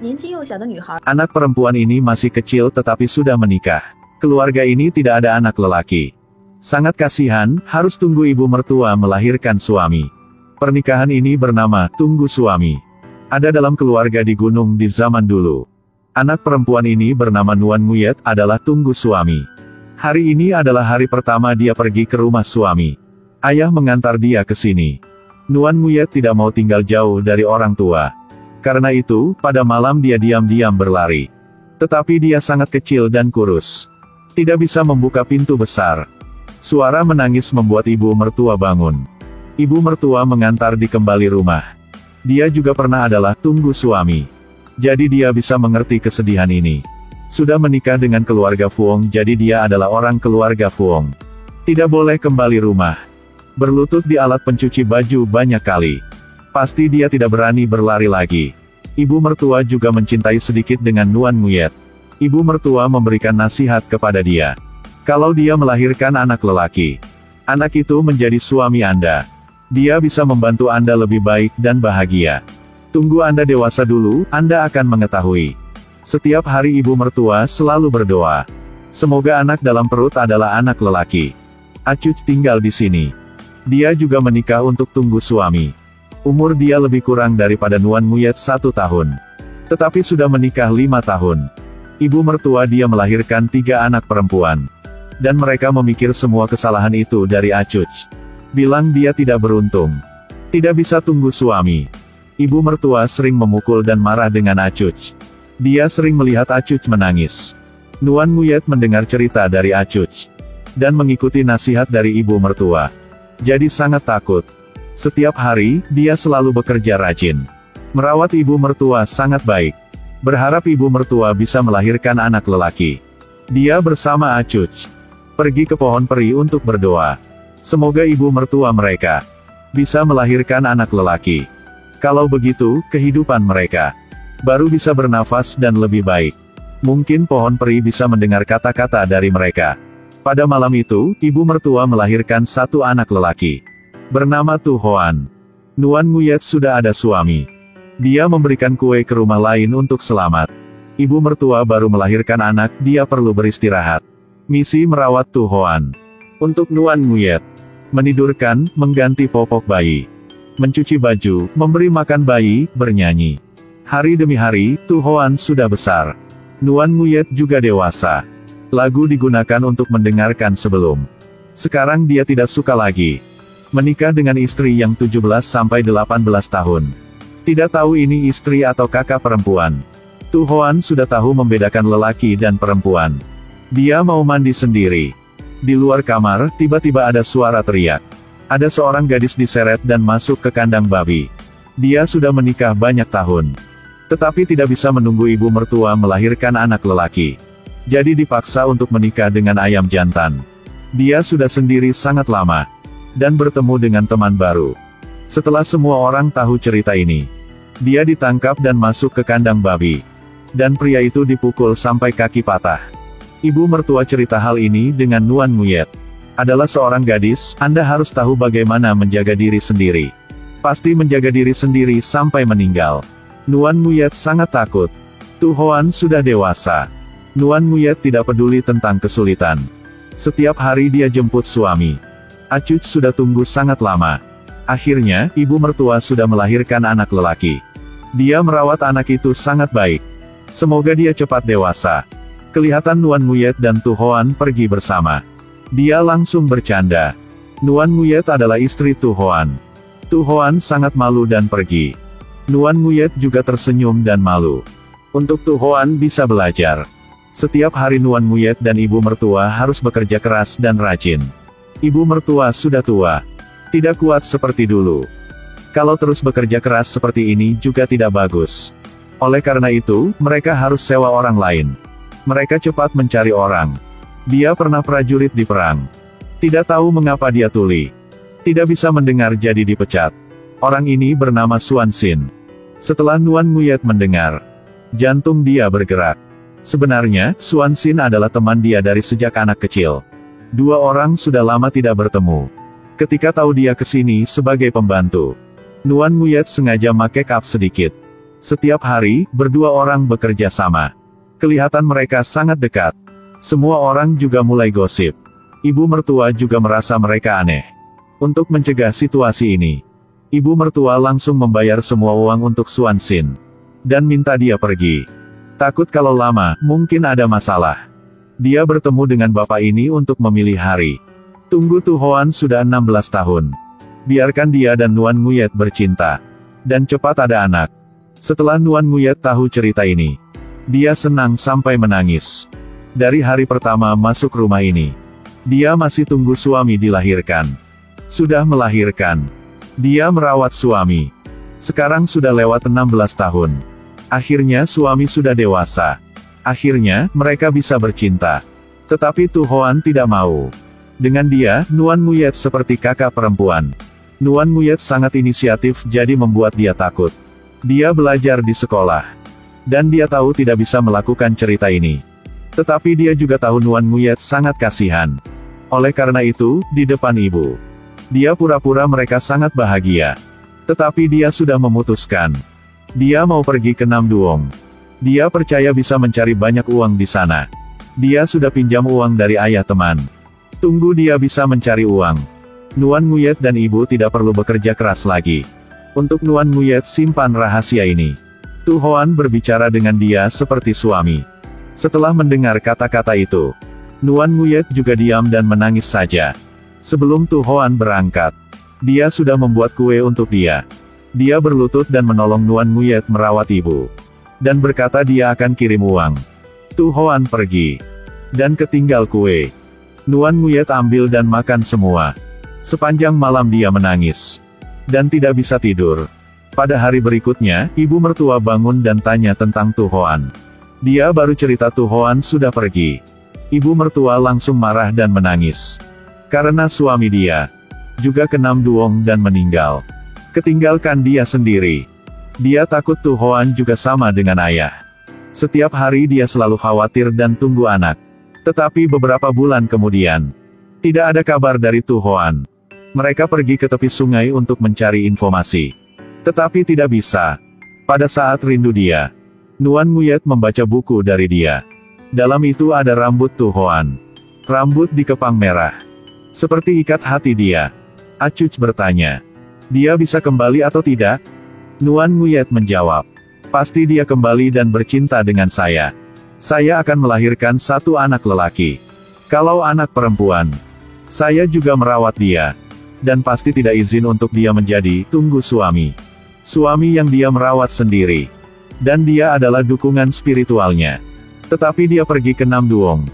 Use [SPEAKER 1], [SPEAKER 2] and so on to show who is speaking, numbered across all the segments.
[SPEAKER 1] 年轻又小的女孩。
[SPEAKER 2] Anak perempuan ini masih kecil tetapi sudah menikah. Keluarga ini tidak ada anak lelaki. Sangat kasihan, harus tunggu ibu mertua melahirkan suami. Pernikahan ini bernama tunggu suami. Ada dalam keluarga di gunung di zaman dulu. Anak perempuan ini bernama Nuan Nguyet adalah tunggu suami. Hari ini adalah hari pertama dia pergi ke rumah suami. Ayah mengantar dia ke sini. Nuan Nguyet tidak mau tinggal jauh dari orang tua. Karena itu, pada malam dia diam-diam berlari. Tetapi dia sangat kecil dan kurus. Tidak bisa membuka pintu besar. Suara menangis membuat ibu mertua bangun. Ibu mertua mengantar di kembali rumah. Dia juga pernah adalah tunggu suami. Jadi dia bisa mengerti kesedihan ini. Sudah menikah dengan keluarga Fuong, jadi dia adalah orang keluarga Fuong. Tidak boleh kembali rumah. Berlutut di alat pencuci baju banyak kali. Pasti dia tidak berani berlari lagi. Ibu mertua juga mencintai sedikit dengan Nuan Nguyet. Ibu mertua memberikan nasihat kepada dia. Kalau dia melahirkan anak lelaki, anak itu menjadi suami Anda. Dia bisa membantu Anda lebih baik dan bahagia. Tunggu Anda dewasa dulu, Anda akan mengetahui. Setiap hari ibu mertua selalu berdoa. Semoga anak dalam perut adalah anak lelaki. Acuc tinggal di sini. Dia juga menikah untuk tunggu suami. Umur dia lebih kurang daripada Nuan Nguyet 1 tahun. Tetapi sudah menikah 5 tahun. Ibu mertua dia melahirkan 3 anak perempuan. Dan mereka memikir semua kesalahan itu dari Acuc. Bilang dia tidak beruntung. Tidak bisa tunggu suami. Ibu mertua sering memukul dan marah dengan Acuc. Dia sering melihat Acuc menangis. Nuan Nguyet mendengar cerita dari Acuc. Dan mengikuti nasihat dari ibu mertua. Jadi sangat takut. Setiap hari, dia selalu bekerja rajin. Merawat ibu mertua sangat baik. Berharap ibu mertua bisa melahirkan anak lelaki. Dia bersama Acuc pergi ke pohon peri untuk berdoa. Semoga ibu mertua mereka bisa melahirkan anak lelaki. Kalau begitu, kehidupan mereka baru bisa bernafas dan lebih baik. Mungkin pohon peri bisa mendengar kata-kata dari mereka. Pada malam itu, ibu mertua melahirkan 1 anak lelaki. Bernama Tu Hoan. Nuan Nguyet sudah ada suami. Dia memberikan kue ke rumah lain untuk selamat. Ibu mertua baru melahirkan anak, dia perlu beristirahat. Misi merawat Tu Hoan. Untuk Nuan Nguyet. Menidurkan, mengganti popok bayi. Mencuci baju, memberi makan bayi, bernyanyi. Hari demi hari, Tu Hoan sudah besar. Nuan Nguyet juga dewasa. Lagu digunakan untuk mendengarkan sebelum. Sekarang dia tidak suka lagi menikah dengan istri yang 17-18 tahun. Tidak tahu ini istri atau kakak perempuan. Tu Hoan sudah tahu membedakan lelaki dan perempuan. Dia mau mandi sendiri. Di luar kamar, tiba-tiba ada suara teriak. Ada seorang gadis diseret dan masuk ke kandang babi. Dia sudah menikah banyak tahun. Tetapi tidak bisa menunggu ibu mertua melahirkan anak lelaki. Jadi dipaksa untuk menikah dengan ayam jantan. Dia sudah sendiri sangat lama. Dan bertemu dengan teman baru. Setelah semua orang tahu cerita ini, dia ditangkap dan masuk ke kandang babi. Dan pria itu dipukul sampai kaki patah. Ibu mertua cerita hal ini dengan Nuan Nguyet. Adalah seorang gadis, Anda harus tahu bagaimana menjaga diri sendiri. Pasti menjaga diri sendiri sampai meninggal. Nuan Nguyet sangat takut. Tu Hoan sudah dewasa. Nuan Nguyet tidak peduli tentang kesulitan. Setiap hari dia jemput suami. Acuc sudah tunggu sangat lama. Akhirnya, ibu mertua sudah melahirkan anak lelaki. Dia merawat anak itu sangat baik. Semoga dia cepat dewasa. Kelihatan Nuan Nguyet dan Tu Hoan pergi bersama. Dia langsung bercanda. Nuan Nguyet adalah istri Tu Hoan. Tu Hoan sangat malu dan pergi. Nuan Nguyet juga tersenyum dan malu. Untuk Tu Hoan bisa belajar. Setiap hari Nuan Nguyet dan ibu mertua harus bekerja keras dan rajin. Ibu mertua sudah tua. Tidak kuat seperti dulu. Kalau terus bekerja keras seperti ini juga tidak bagus. Oleh karena itu, mereka harus sewa orang lain. Mereka cepat mencari orang. Dia pernah prajurit di perang. Tidak tahu mengapa dia tuli. Tidak bisa mendengar jadi dipecat. Orang ini bernama Suan Sin. Setelah Nuan Nguyet mendengar, jantung dia bergerak. Sebenarnya, Suan Sin adalah teman dia dari sejak anak kecil. 2 orang sudah lama tidak bertemu. Ketika tahu dia kesini sebagai pembantu, Nuan Nguyet sengaja make up sedikit. Setiap hari, berdua orang bekerja sama. Kelihatan mereka sangat dekat. Semua orang juga mulai gosip. Ibu mertua juga merasa mereka aneh. Untuk mencegah situasi ini, ibu mertua langsung membayar semua uang untuk Swanshin. Dan minta dia pergi. Takut kalau lama, mungkin ada masalah. Dia bertemu dengan bapak ini untuk memilih hari. Tunggu Tu Hoan sudah 16 tahun. Biarkan dia dan Nuan Nguyet bercinta. Dan cepat ada anak. Setelah Nuan Nguyet tahu cerita ini, dia senang sampai menangis. Dari hari pertama masuk rumah ini, dia masih tunggu suami dilahirkan. Sudah melahirkan. Dia merawat suami. Sekarang sudah lewat 16 tahun. Akhirnya suami sudah dewasa. Akhirnya, mereka bisa bercinta. Tetapi Tu Hoan tidak mau. Dengan dia, Nuan Nguyet seperti kakak perempuan. Nuan Nguyet sangat inisiatif jadi membuat dia takut. Dia belajar di sekolah. Dan dia tahu tidak bisa melakukan cerita ini. Tetapi dia juga tahu Nuan Nguyet sangat kasihan. Oleh karena itu, di depan ibu, dia pura-pura mereka sangat bahagia. Tetapi dia sudah memutuskan. Dia mau pergi ke Namduong. Dia percaya bisa mencari banyak uang di sana. Dia sudah pinjam uang dari ayah teman. Tunggu dia bisa mencari uang. Nuan Nguyet dan ibu tidak perlu bekerja keras lagi. Untuk Nuan Nguyet simpan rahasia ini. Tu Hoan berbicara dengan dia seperti suami. Setelah mendengar kata-kata itu, Nuan Nguyet juga diam dan menangis saja. Sebelum Tu Hoan berangkat, dia sudah membuat kue untuk dia. Dia berlutut dan menolong Nuan Nguyet merawat ibu. Dan berkata dia akan kirim uang. Tu Hoan pergi. Dan ketinggal kue. Nuan Nguyet ambil dan makan semua. Sepanjang malam dia menangis. Dan tidak bisa tidur. Pada hari berikutnya, ibu mertua bangun dan tanya tentang Tu Hoan. Dia baru cerita Tu Hoan sudah pergi. Ibu mertua langsung marah dan menangis. Karena suami dia juga ke Namduong dan meninggal. Ketinggalkan dia sendiri. Dia takut Tu Hoan juga sama dengan ayah. Setiap hari dia selalu khawatir dan tunggu anak. Tetapi beberapa bulan kemudian, tidak ada kabar dari Tu Hoan. Mereka pergi ke tepi sungai untuk mencari informasi. Tetapi tidak bisa. Pada saat rindu dia, Nuan Nguyet membaca buku dari dia. Dalam itu ada rambut Tu Hoan. Rambut dikepang merah. Seperti ikat hati dia. Acuc bertanya. Dia bisa kembali atau tidak? Nuan Nguyet menjawab. Pasti dia kembali dan bercinta dengan saya. Saya akan melahirkan satu anak lelaki. Kalau anak perempuan, saya juga merawat dia. Dan pasti tidak izin untuk dia menjadi tunggu suami. Suami yang dia merawat sendiri. Dan dia adalah dukungan spiritualnya. Tetapi dia pergi ke Namduong.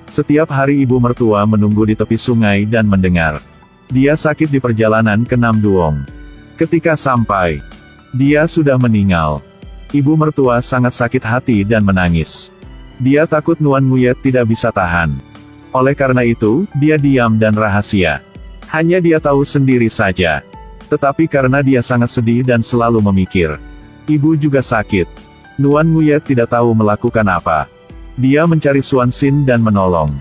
[SPEAKER 2] Setiap hari ibu mertua menunggu di tepi sungai dan mendengar. Dia sakit di perjalanan ke Namduong. Ketika sampai, dia sudah meninggal. Ibu mertua sangat sakit hati dan menangis. Dia takut Nuan Nguyet tidak bisa tahan. Oleh karena itu, dia diam dan rahasia. Hanya dia tahu sendiri saja. Tetapi karena dia sangat sedih dan selalu memikir. Ibu juga sakit. Nuan Nguyet tidak tahu melakukan apa. Dia mencari Swanshin dan menolong.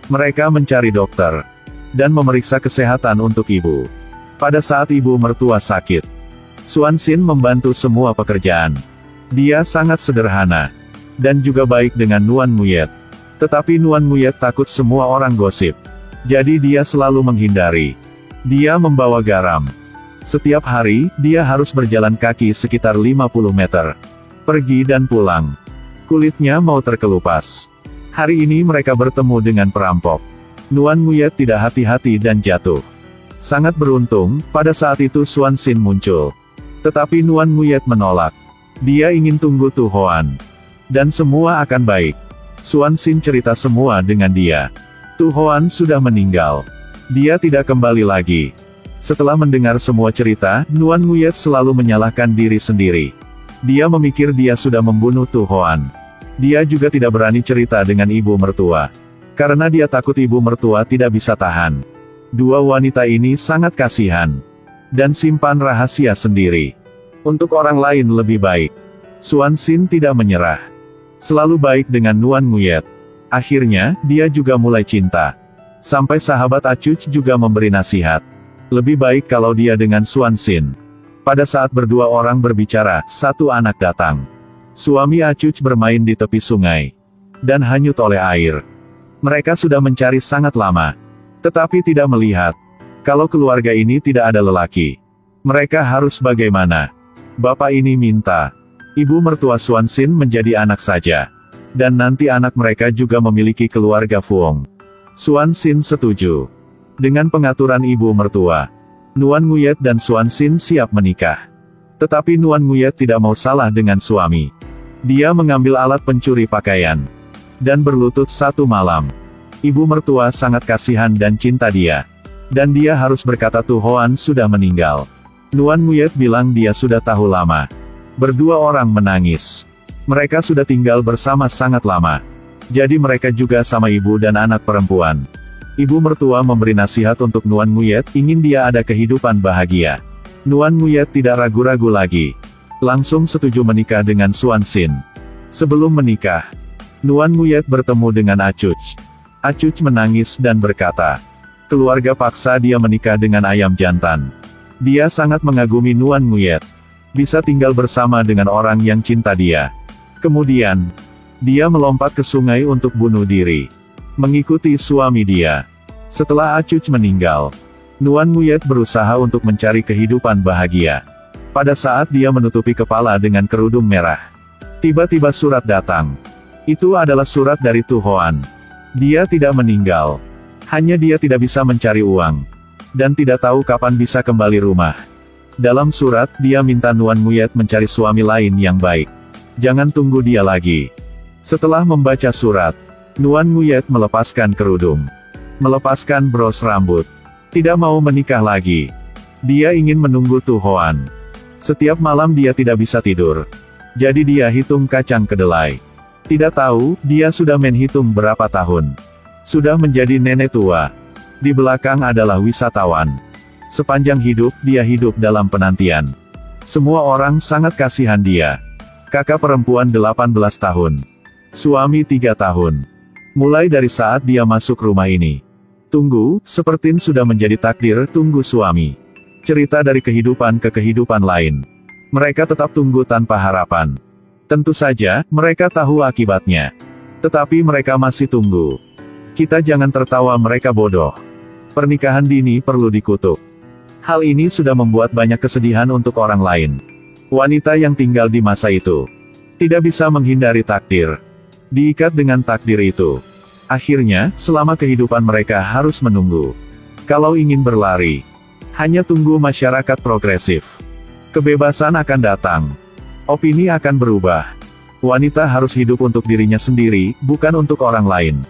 [SPEAKER 2] Mereka mencari dokter. Dan memeriksa kesehatan untuk ibu. Pada saat ibu mertua sakit, Swanshin membantu semua pekerjaan. Dia sangat sederhana. Dan juga baik dengan Nuan Nguyet. Tetapi Nuan Nguyet takut semua orang gosip. Jadi dia selalu menghindari. Dia membawa garam. Setiap hari, dia harus berjalan kaki sekitar 50 meter. Pergi dan pulang. Kulitnya mau terkelupas. Hari ini mereka bertemu dengan perampok. Nuan Nguyet tidak hati-hati dan jatuh. Sangat beruntung, pada saat itu Swanshin muncul. Tetapi Nuan Nguyet menolak. Dia ingin tunggu Tu Hoan. Dan semua akan baik. Swanshin cerita semua dengan dia. Tu Hoan sudah meninggal. Dia tidak kembali lagi. Setelah mendengar semua cerita, Nuan Nguyet selalu menyalahkan diri sendiri. Dia memikir dia sudah membunuh Tu Hoan. Dia juga tidak berani cerita dengan ibu mertua. Karena dia takut ibu mertua tidak bisa tahan. Dua wanita ini sangat kasihan. Dan simpan rahasia sendiri. Untuk orang lain lebih baik. Swanshin tidak menyerah. Selalu baik dengan Nuan Nguyet. Akhirnya, dia juga mulai cinta. Sampai sahabat Acuc juga memberi nasihat. Lebih baik kalau dia dengan Swanshin. Pada saat berdua orang berbicara, satu anak datang. Suami Acuc bermain di tepi sungai dan hanyut oleh air. Mereka sudah mencari sangat lama, tetapi tidak melihat kalau keluarga ini tidak ada lelaki. Mereka harus bagaimana? Bapak ini minta ibu mertua Xuanxin menjadi anak saja, dan nanti anak mereka juga memiliki keluarga Fuong. Xuanxin setuju dengan pengaturan ibu mertua. Nuan Nguyet dan Xuanxin siap menikah. Tetapi Nuan Nguyet tidak mau salah dengan suami. Dia mengambil alat pencuri pakaian dan berlutut satu malam. Ibu mertua sangat kasihan dan cinta dia. Dan dia harus berkata Tu Hoan sudah meninggal. Nuan Nguyet bilang dia sudah tahu lama. Berdua orang menangis. Mereka sudah tinggal bersama sangat lama. Jadi mereka juga sama ibu dan anak perempuan. Ibu mertua memberi nasihat untuk Nuan Nguyet, ingin dia ada kehidupan bahagia. Nuan Nguyet tidak ragu-ragu lagi. Langsung setuju menikah dengan Xuanxin. Sebelum menikah, Nuan Nguyet bertemu dengan Acuc. Acuc menangis dan berkata, keluarga paksa dia menikah dengan ayam jantan. Dia sangat mengagumi Nuan Nguyet. Bisa tinggal bersama dengan orang yang cinta dia. Kemudian, dia melompat ke sungai untuk bunuh diri. Mengikuti suami dia. Setelah Acuc meninggal, Nuan Nguyet berusaha untuk mencari kehidupan bahagia. Pada saat dia menutupi kepala dengan kerudung merah, tiba-tiba surat datang. Itu adalah surat dari Tu Hoan. Dia tidak meninggal. Hanya dia tidak bisa mencari uang. Dan tidak tahu kapan bisa kembali rumah. Dalam surat, dia minta Nuan Nguyet mencari suami lain yang baik. Jangan tunggu dia lagi. Setelah membaca surat, Nuan Nguyet melepaskan kerudung. Melepaskan bros rambut. Tidak mau menikah lagi. Dia ingin menunggu Tu Hoan. Setiap malam dia tidak bisa tidur. Jadi dia hitung kacang kedelai. Tidak tahu, dia sudah menghitung berapa tahun. Sudah menjadi nenek tua. Di belakang adalah wisatawan. Sepanjang hidup, dia hidup dalam penantian. Semua orang sangat kasihan dia. Kakak perempuan 18 tahun. Suami 3 tahun. Mulai dari saat dia masuk rumah ini. Tunggu, seperti sudah menjadi takdir tunggu suami. Cerita dari kehidupan ke kehidupan lain. Mereka tetap tunggu tanpa harapan. Tentu saja, mereka tahu akibatnya. Tetapi mereka masih tunggu. Kita jangan tertawa mereka bodoh. Pernikahan dini perlu dikutuk. Hal ini sudah membuat banyak kesedihan untuk orang lain. Wanita yang tinggal di masa itu tidak bisa menghindari takdir. Diikat dengan takdir itu. Akhirnya, selama kehidupan mereka harus menunggu. Kalau ingin berlari, hanya tunggu masyarakat progresif. Kebebasan akan datang. Opini akan berubah. Wanita harus hidup untuk dirinya sendiri, bukan untuk orang lain.